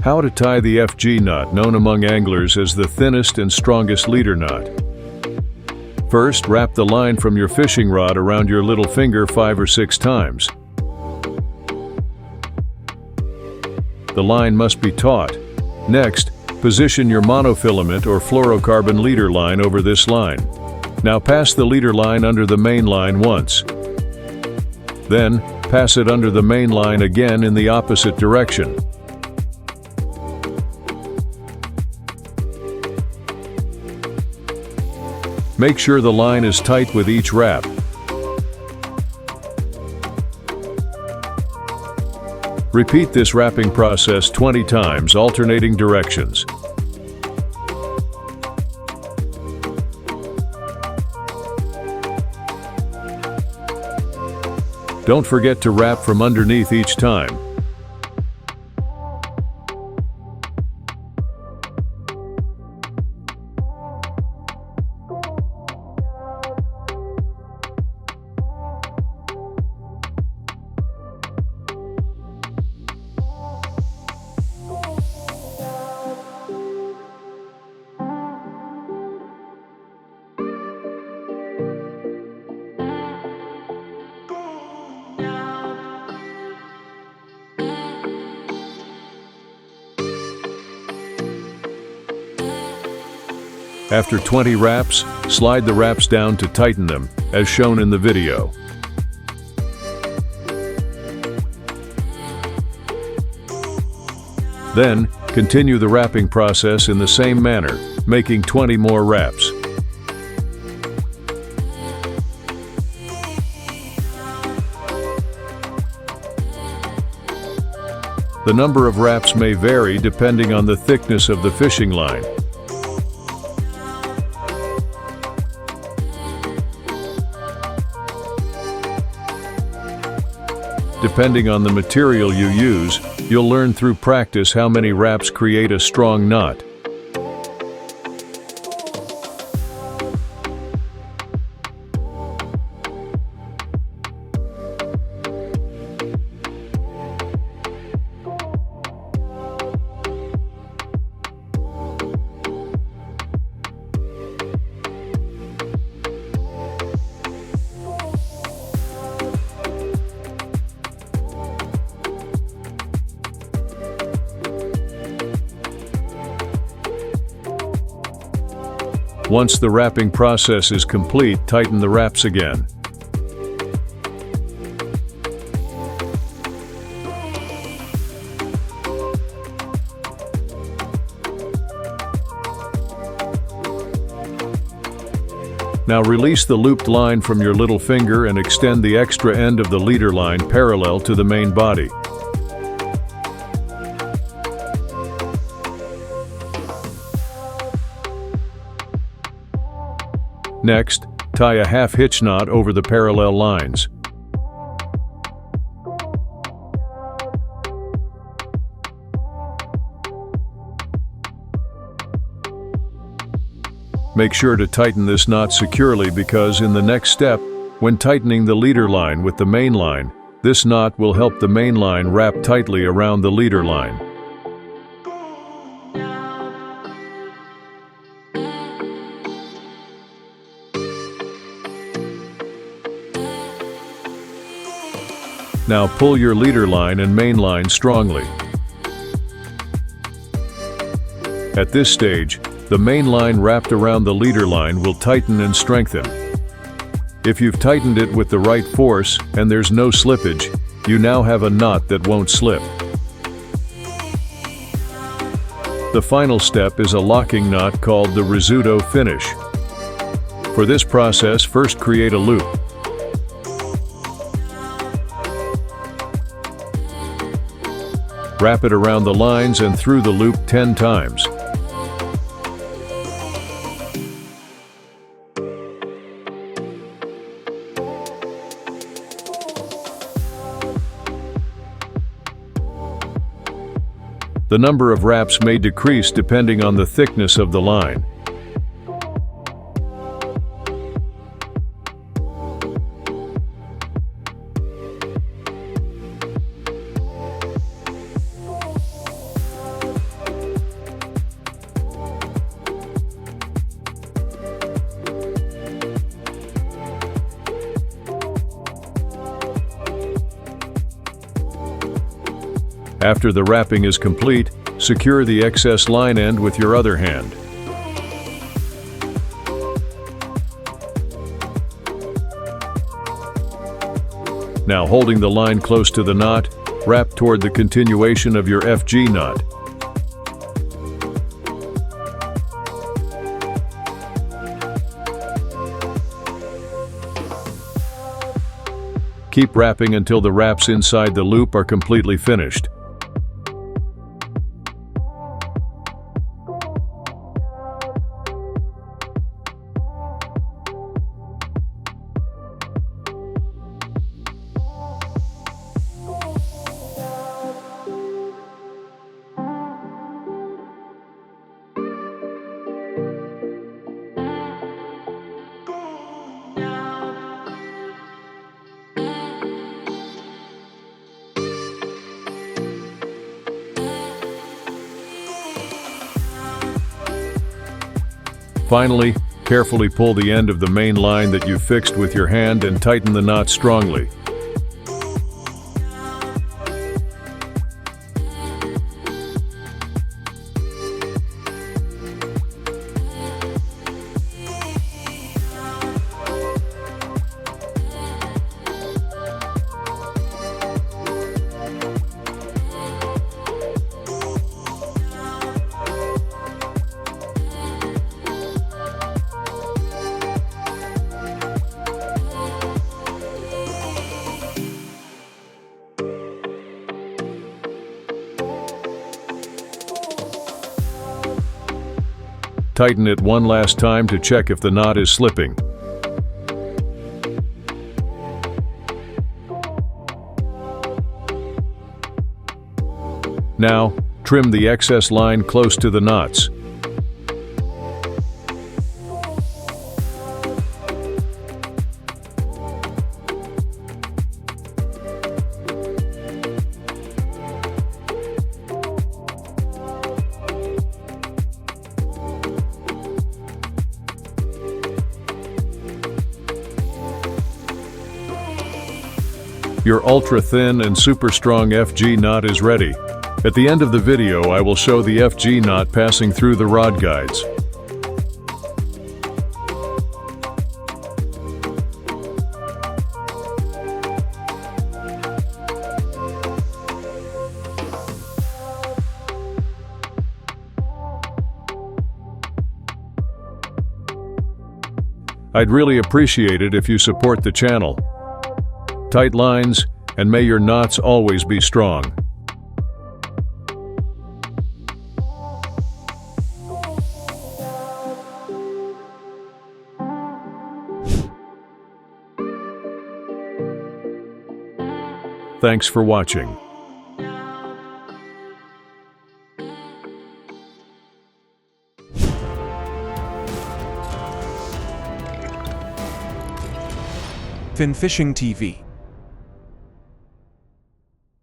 How to tie the FG knot, known among anglers as the thinnest and strongest leader knot. First, wrap the line from your fishing rod around your little finger 5 or 6 times. The line must be taut. Next, position your monofilament or fluorocarbon leader line over this line. Now pass the leader line under the main line once. Then, pass it under the main line again in the opposite direction. Make sure the line is tight with each wrap. Repeat this wrapping process 20 times, alternating directions. Don't forget to wrap from underneath each time. After 20 wraps, slide the wraps down to tighten them, as shown in the video. Then, continue the wrapping process in the same manner, making 20 more wraps. The number of wraps may vary depending on the thickness of the fishing line. Depending on the material you use, you'll learn through practice how many wraps create a strong knot. Once the wrapping process is complete, tighten the wraps again. Now release the looped line from your little finger and extend the extra end of the leader line parallel to the main body. Next, tie a half hitch knot over the parallel lines. Make sure to tighten this knot securely because in the next step, when tightening the leader line with the main line, this knot will help the main line wrap tightly around the leader line. Now pull your leader line and main line strongly. At this stage, the main line wrapped around the leader line will tighten and strengthen. If you've tightened it with the right force and there's no slippage, you now have a knot that won't slip. The final step is a locking knot called the rizzuto finish. For this process, first create a loop. Wrap it around the lines and through the loop 10 times. The number of wraps may decrease depending on the thickness of the line. After the wrapping is complete, secure the excess line end with your other hand. Now, holding the line close to the knot, wrap toward the continuation of your FG knot. Keep wrapping until the wraps inside the loop are completely finished. Finally, carefully pull the end of the main line that you fixed with your hand and tighten the knot strongly. Tighten it one last time to check if the knot is slipping. Now, trim the excess line close to the knots. Your ultra-thin and super strong FG knot is ready. At the end of the video, I will show the FG knot passing through the rod guides. I'd really appreciate it if you support the channel. Tight lines, and may your knots always be strong. Thanks for watching. Fin Fishing TV.